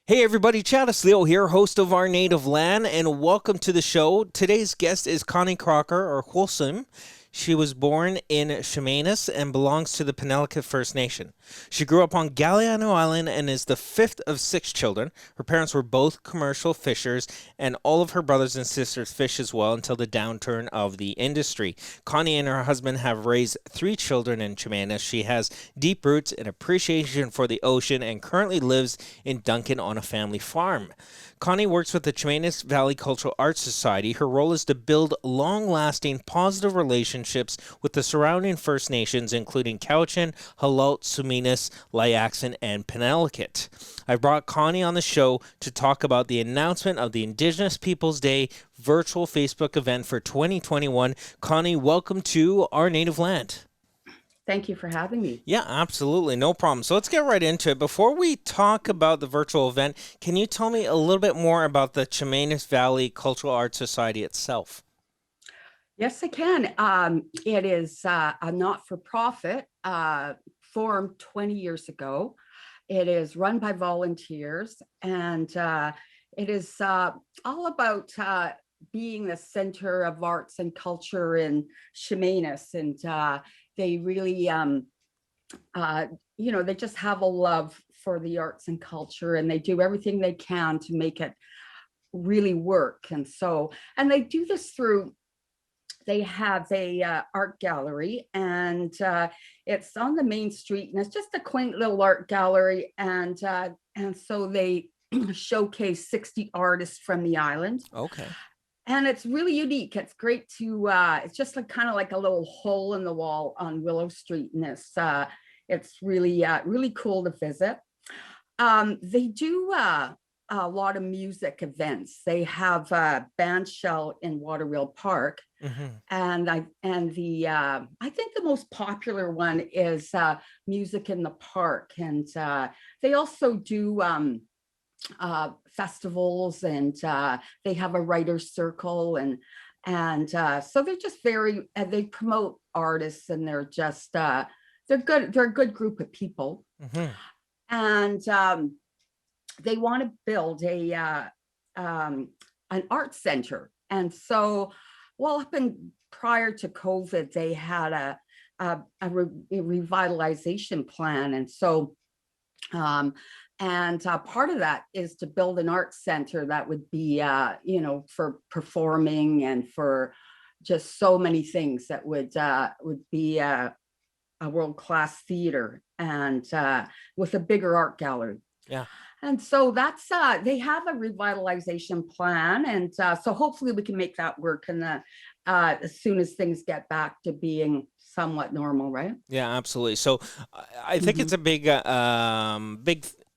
Hey everybody, Chadis Leo here, host of Our Native Land, and welcome to the show. Today's guest is Connie Crocker, or Wholesome. She was born in Chamenis and belongs to the Penelakut First Nation. She grew up on Galiano Island and is the fifth of six children. Her parents were both commercial fishers, and all of her brothers and sisters fish as well until the downturn of the industry. Connie and her husband have raised three children in Chamenis. She has deep roots and appreciation for the ocean and currently lives in Duncan on a family farm. Connie works with the Chamenis Valley Cultural Arts Society. Her role is to build long-lasting, positive relationships with the surrounding First Nations, including Cowichan, Halalt, Suminis, Layaxan, and Penelakut. I brought Connie on the show to talk about the announcement of the Indigenous Peoples Day virtual Facebook event for 2021. Connie, welcome to Our Native Land. Thank you for having me. Yeah, absolutely. No problem. So let's get right into it. Before we talk about the virtual event, can you tell me a little bit more about the Chemainus Valley Cultural Arts Society itself? Yes, I can. It is a not-for-profit formed 20 years ago. It is run by volunteers, and it is all about being the center of arts and culture in Chemainus. And they really, they just have a love for the arts and culture, and they do everything they can to make it really work. And they do this through, they have a art gallery, and it's on the main street, and it's just a quaint little art gallery. And so they showcase 60 artists from the island. Okay. And it's really unique. It's great to, it's just like kind of like a little hole in the wall on Willow Street. And it's really, really cool to visit. They do a lot of music events. They have a band shell in Waterwheel Park. Mm-hmm. And I think the most popular one is Music in the Park. And they also do festivals, and they have a writer's circle, and so they're just very they promote artists, and they're just they're good. They're a good group of people. Mm-hmm. And they want to build an art center. And so, well, up in prior to COVID, they had a revitalization plan. And so part of that is to build an art center that would be, for performing and for just so many things that would be a world-class theater, and with a bigger art gallery. Yeah. And so that's they have a revitalization plan, and so hopefully we can make that work as soon as things get back to being somewhat normal, right? Yeah, absolutely. So I think it's a big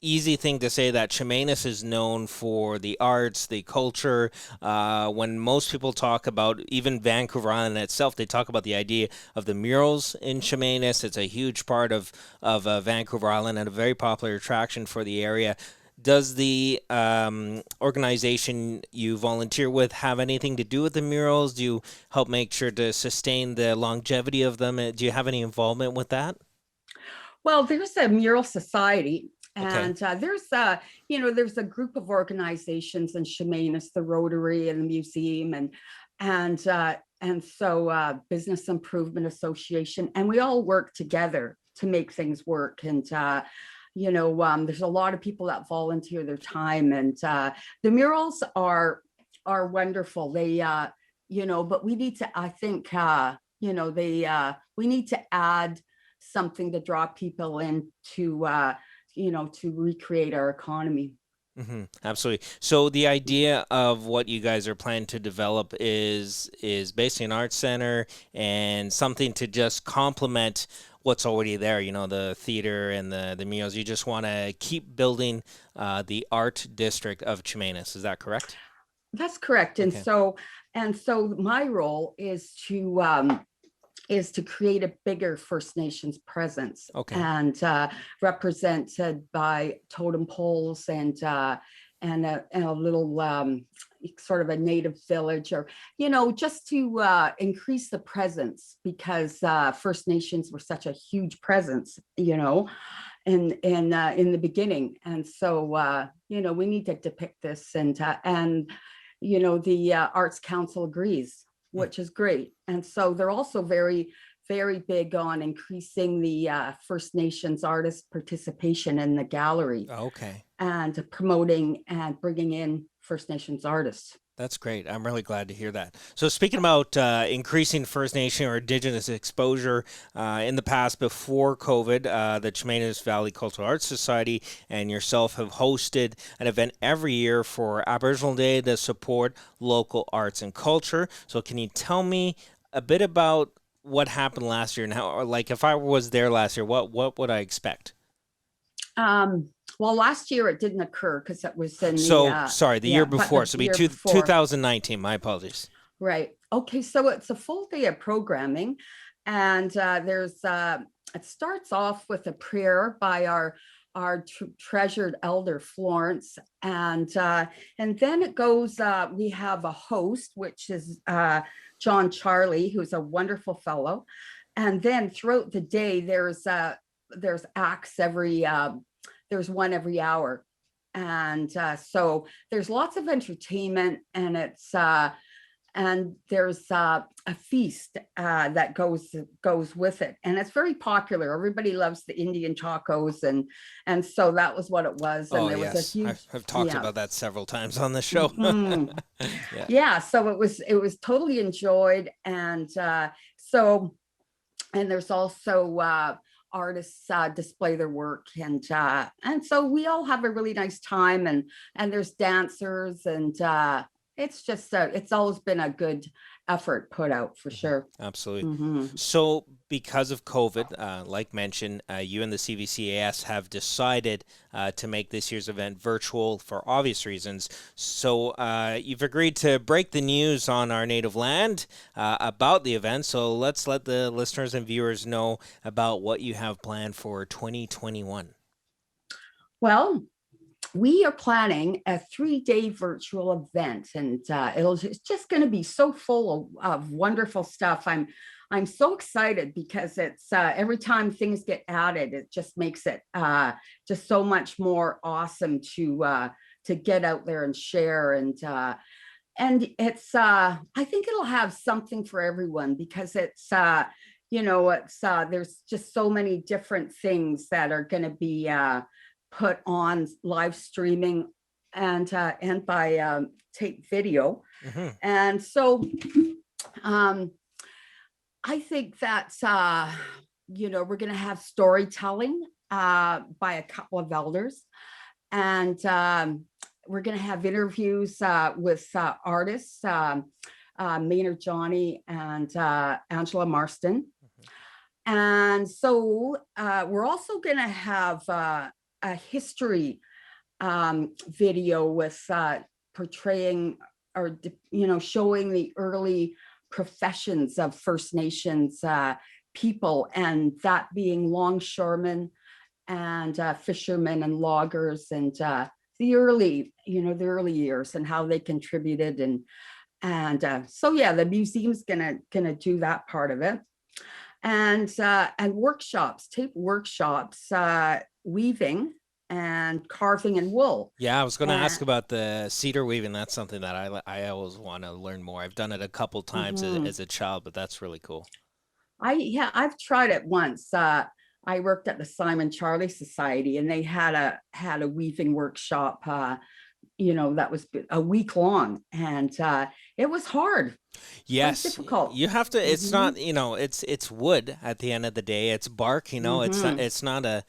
easy thing to say that Chemainus is known for the arts, the culture. When most people talk about even Vancouver Island itself, they talk about the idea of the murals in Chemainus. It's a huge part of Vancouver Island and a very popular attraction for the area. Does the organization you volunteer with have anything to do with the murals? Do you help make sure to sustain the longevity of them? Do you have any involvement with that? Well, there's a mural society. Okay. And there's a group of organizations in Chemainus, the Rotary and the museum, and so Business Improvement Association, and we all work together to make things work. And there's a lot of people that volunteer their time, and the murals are wonderful. They but we need to, I think, we need to add something to draw people in to recreate our economy. Mm-hmm. Absolutely. So the idea of what you guys are planning to develop is basically an art center and something to just complement what's already there. You know, the theater and the murals. You just want to keep building the art district of Chemainus. Is that correct? That's correct. Okay. And so my role is to create a bigger First Nations presence. Okay. And represented by totem poles, and a little sort of a native village, or just to increase the presence, because First Nations were such a huge presence, in the beginning. And so we need to depict this, and the Arts Council agrees, which is great. And so they're also very, very big on increasing the First Nations artist participation in the gallery. Okay. And promoting and bringing in First Nations artists. That's great. I'm really glad to hear that. So speaking about increasing First Nation or Indigenous exposure, in the past before COVID, the Chemainus Valley Cultural Arts Society and yourself have hosted an event every year for Aboriginal Day to support local arts and culture. So can you tell me a bit about what happened last year and how, like, if I was there last year, what would I expect? Well, last year it didn't occur because it was in the year before. So it'd be 2019. My apologies. Right. Okay. So it's a full day of programming, and it starts off with a prayer by our treasured elder Florence, and then it goes. We have a host, which is John Charlie, who's a wonderful fellow, and then throughout the day there's acts there's one every hour. And so there's lots of entertainment, and there's a feast that goes with it. And it's very popular. Everybody loves the Indian tacos. And so that was what it was. And there was a huge, I've talked about that several times on the show. So it was totally enjoyed. And and there's also artists display their work, and so we all have a really nice time, and there's dancers, and it's just it's always been a good effort put out for sure. Absolutely. So because of COVID, like mentioned, you and the CVCAS have decided to make this year's event virtual for obvious reasons. So you've agreed to break the news on Our Native Land about the event. So let's let the listeners and viewers know about what you have planned for 2021. Well, we are planning a 3-day virtual event, and it's just going to be so full of wonderful stuff. I'm so excited because it's every time things get added, it just makes it just so much more awesome to get out there and share. And it's I think it'll have something for everyone, because it's there's just so many different things that are going to be put on live streaming and by tape video. And so I think that we're going to have storytelling by a couple of elders, and we're going to have interviews with artists, Maynard Johnny and Angela Marston. And so we're also going to have a history video with portraying or showing the early professions of First Nations people, and that being longshoremen and fishermen and loggers, and the early years and how they contributed, and so the museum's gonna do that part of it, and workshops, tape workshops, weaving and carving in wool. Yeah, I was going to ask about the cedar weaving. That's something that I always want to learn more. I've done it a couple times as a child, but that's really cool. I've tried it once. I worked at the Simon Charlie Society, and they had a weaving workshop that was a week long, and it was hard. Yes, difficult. You have to. It's not. It's wood at the end of the day. It's bark. It's not a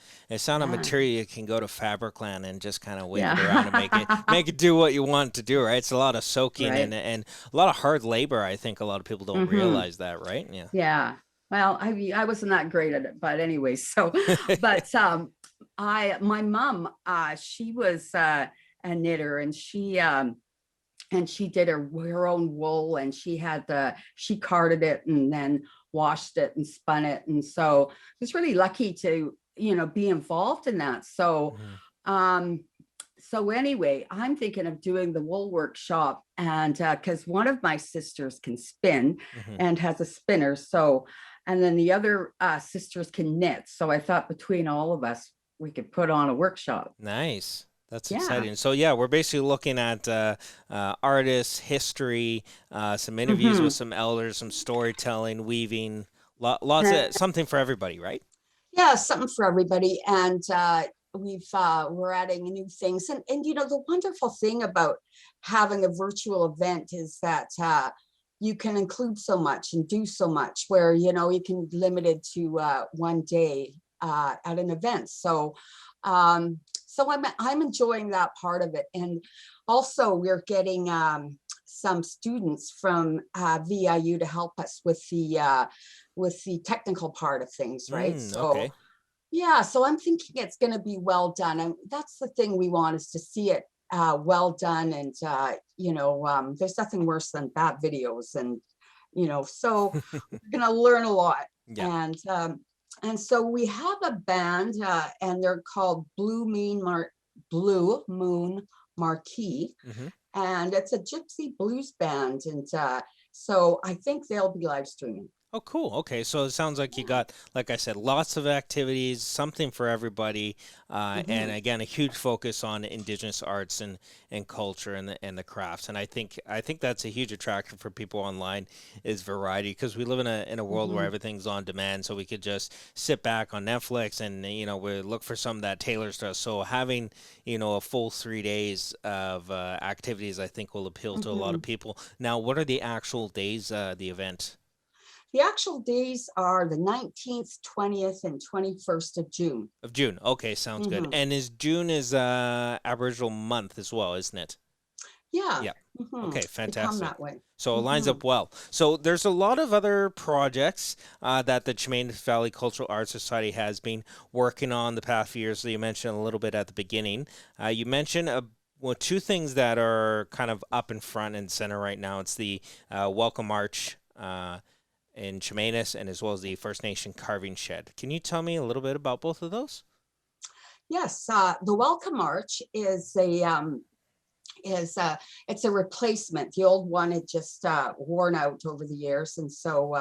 material you can go to Fabricland and just kind of wave it around and make it do what you want to do. Right. It's a lot of soaking and a lot of hard labor. I think a lot of people don't realize that. Right. Yeah. Yeah. Well, I wasn't that great at it, but anyway. So, but my mom, she was a knitter, and she did her own wool, and she carded it and then washed it and spun it. And so I was really lucky to, be involved in that. So, so anyway, I'm thinking of doing the wool workshop, and because one of my sisters can spin and has a spinner. So, and then the other sisters can knit. So I thought between all of us, put on a workshop. Nice. That's Yeah. exciting. So yeah, we're basically looking at artists, history, some interviews with Hmm. some elders, some storytelling, weaving, lots of something for everybody, right? Yeah, something for everybody. And we're adding new things. And the wonderful thing about having a virtual event is that you can include so much and do so much where you can limit it to one day at an event. So I'm enjoying that part of it. And also we're getting some students from VIU to help us with the technical part of things, right? So Okay. yeah, so I'm thinking it's going to be well done, and that's the thing we want, is to see it well done. And there's nothing worse than bad videos, and so we're going to learn a lot. Yeah. And so we have a band, and they're called Blue Moon Marquee, Hmm. and it's a gypsy blues band. And so I think they'll be live streaming. Oh, cool. Okay, so it sounds like you got, like I said, lots of activities, something for everybody, and Hmm. again, a huge focus on Indigenous arts and culture and the crafts. And I think that's a huge attraction for people online is variety because we live in a world where Hmm. everything's on demand, so we could just sit back on Netflix and we look for something that tailors to us. So having a full 3 days of activities, I think will appeal to a lot of Hmm. people. Now, what are the actual days, the event? The actual days are the 19th, 20th, and 21st of June. Of June. Okay, sounds good. Hmm. And is June is Aboriginal month as well, isn't it? Yeah. Yeah. Hmm. Okay, They come fantastic. that way. So it lines Hmm. up well. So there's a lot of other projects that the Chemainus Valley Cultural Arts Society has been working on the past few years. So you mentioned a little bit at the beginning. You mentioned well, two things that are kind of up in front and center right now. It's the Welcome March in Chamenis and as well as the First Nation Carving Shed. Can you tell me a little bit about both of those? Yes, the Welcome March is it's a replacement. The old one had just worn out over the years, and so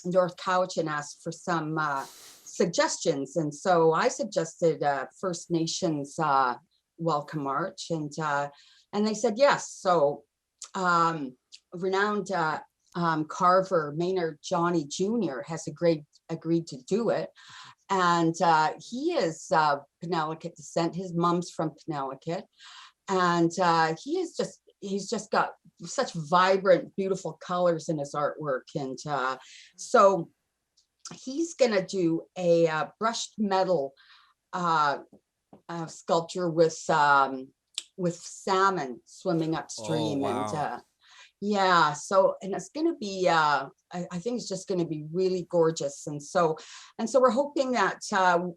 North Cowichan asked for some suggestions, and so I suggested First Nations Welcome March, and they said yes. So um, renowned carver Maynard Johnny Jr. has agreed to do it, and he is Penelakut descent. His mom's from Penelakut, and he's just got such vibrant, beautiful colors in his artwork. And so he's going to do a brushed metal uh, sculpture with salmon swimming Oh, upstream. And wow. yeah, so, and it's going to be I think it's just going to be really gorgeous. And so we're hoping that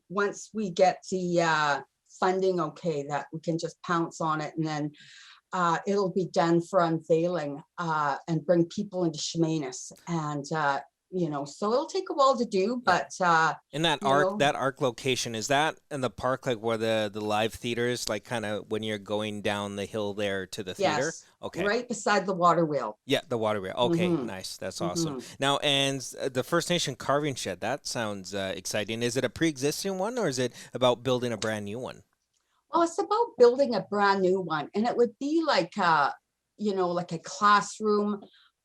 once we get the funding okay, that we can just pounce on it, and then it'll be done for unveiling and bring people into Chemainus. And so it'll take a while to do, Yeah. but And that you know arc location, is that in the park like where the live theater is, like kind of when you're going down the hill there to the theater? yes, Okay. right beside the water wheel. Yeah, the water wheel. Okay, Hmm. nice. That's awesome. Hmm. Now, and the First Nation carving shed, that sounds exciting. Is it a pre-existing one or is it about building a brand new one? Well, it's about building a brand new one, and it would be like like a classroom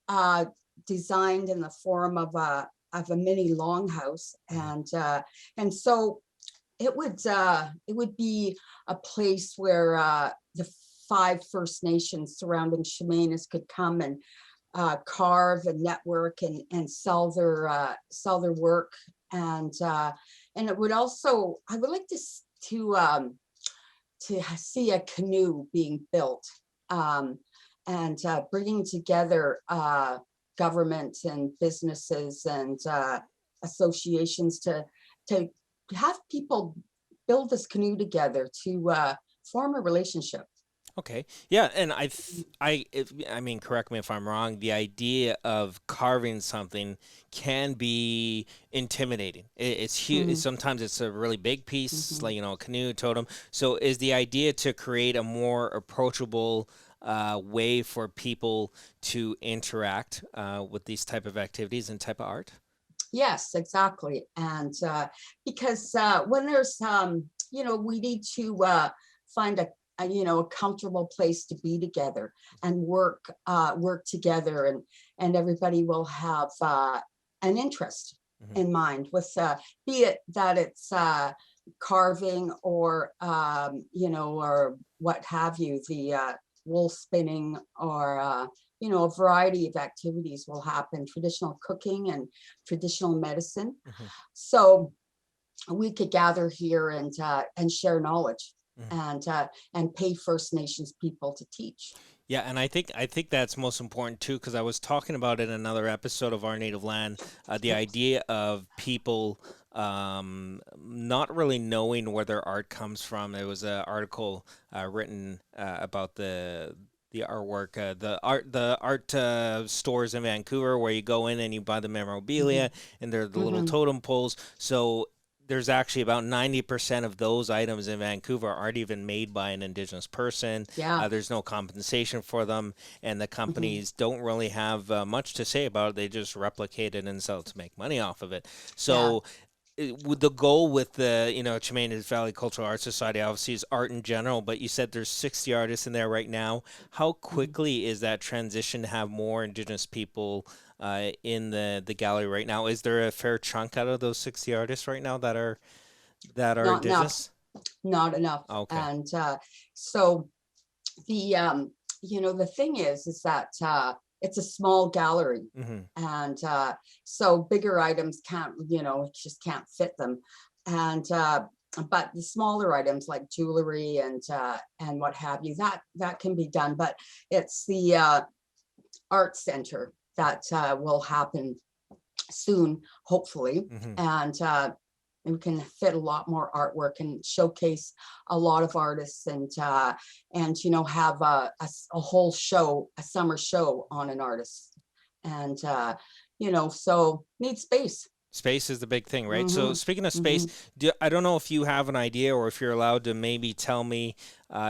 uh, designed in the form of a mini longhouse. Mhm. And so it would be a place where the 5 First Nations surrounding Chemainus could come and carve and network and sell their work. And it would also, I would like to see a canoe being built, um, and bringing together government and businesses and associations to have people build this canoe together to form a relationship. Okay. Yeah, and I mean, correct me if I'm wrong, the idea of carving something can be intimidating. It's huge. Mhm. Sometimes it's a really big piece, Mhm. like, a canoe, totem. So is the idea to create a more approachable way for people to interact with these type of activities and type of art? Yes, exactly. And because when there's, we need to find a comfortable place to be together and work together, and everybody will have an interest Mhm. in mind with, be it that it's carving or, or what have you, the wool spinning or, a variety of activities will happen, traditional cooking and traditional medicine. Mhm. So we could gather here and share knowledge Mhm. and pay First Nations people to teach. Yeah, and I think that's most important too, because I was talking about it in another episode of Our Native Land, the idea of people not really knowing where their art comes from. There was an article written about the artwork, the art stores in Vancouver where you go in and you buy the memorabilia, Mhm, and they're the little mhm. totem poles. So there's actually about 90% of those items in Vancouver aren't even made by an Indigenous person. Yeah. There's no compensation for them, and the Mhm. companies don't really have much to say about it. They just replicate it and sell it to make money off of it. Yeah. So, with the goal with the Chemainus Valley Cultural Arts Society obviously is art in general, but you said there's 60 artists in there right now. How Mhm. quickly is that transition to have more Indigenous people in the gallery right now? Is there a fair chunk out of those 60 artists right now that are Not enough. Indigenous? Not enough. Okay. And so the the thing is that it's a small gallery, Hmm. and so bigger items can't, just can't fit them. And but the smaller items like jewelry and what have you, that can be done. But it's the art center that will happen soon, hopefully. Hmm. And we can fit a lot more artwork and showcase a lot of artists, and have a whole show, a summer show on an artist. And so need space. Space is the big thing, right? So Hmm. speaking of space, Hmm. I don't know if you have an idea or if you're allowed to maybe tell me,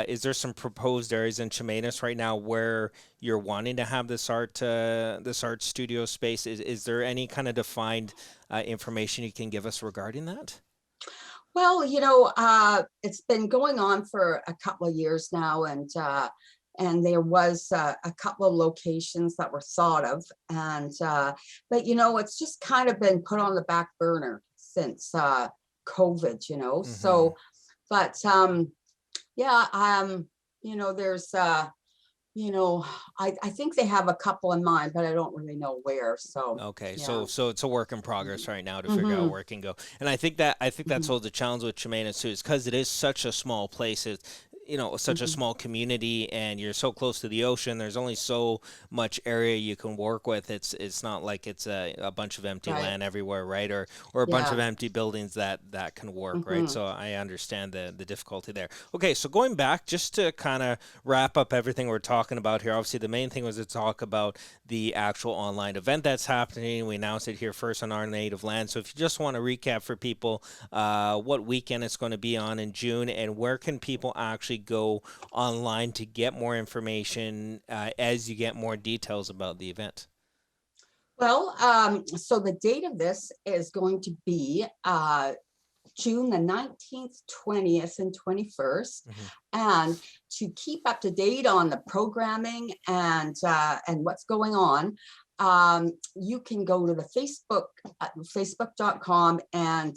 is there some proposed areas in Chemainus right now where you're wanting to have this art studio space? Is there any kind of defined information you can give us regarding that? Well, it's been going on for a couple of years now, and there was a couple of locations that were thought of, and but it's just kind of been put on the back burner since COVID. Hmm. So, but yeah, there's I think they have a couple in mind, but I don't really know where. So, Okay, yeah. so it's a work in progress right now to figure out Hmm. where it can go, and I think that's Hmm. all the challenge with Chemainus too, is because it is such a small place, such a Hmm. small community, and you're so close to the ocean. There's only so much area you can work with. It's not like it's a bunch of empty Right. land everywhere, right? Or a bunch Yeah. of empty buildings that can work, right? Hmm. So I understand the difficulty there. Okay, so going back just to kind of wrap up everything we're talking about here. Obviously, the main thing was to talk about the actual online event that's happening. We announced it here first on Our Native Land. So if you just want to recap for people what weekend it's going to be on in June, and where can people actually go online to get more information as you get more details about the event? Well, so the date of this is going to be June the 19th, 20th, and 21st. Hmm. And to keep up to date on the programming and what's going on, you can go to the facebook.com, and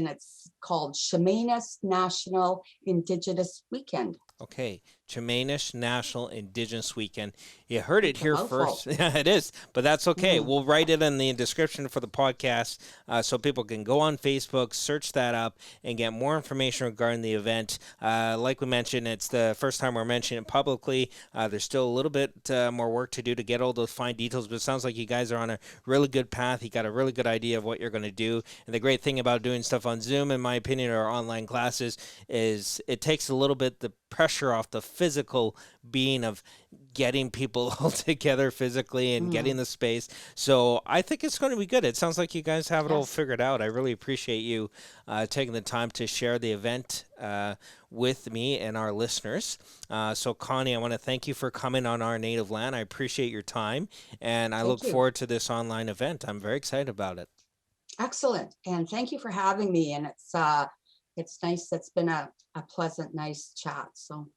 it's called Chamenis National Indigenous Weekend. Okay, Chemainus National Indigenous Weekend. You heard it It's a here mouthful. first. Yeah, it is, but that's okay. Mhm. We'll write it in the description for the podcast so people can go on Facebook, search that up, and get more information regarding the event. Like we mentioned, it's the first time we're mentioning it publicly. There's still a little bit more work to do to get all those fine details, but it sounds like you guys are on a really good path. You got a really good idea of what you're going to do. And the great thing about doing stuff on Zoom, in my opinion, or online classes, is it takes a little bit the pressure off the physical being of getting people all together physically and getting Mhm. the space. So I think it's going to be good. It sounds like you guys have it all Yes. figured out. I really appreciate you taking the time to share the event with me and our listeners. So Connie, I want to thank you for coming on Our Native Land. I appreciate your time, and I Thank look you. forward to this online event. I'm very excited about it. Excellent. And thank you for having me. And it's nice. It's been a pleasant, nice chat. So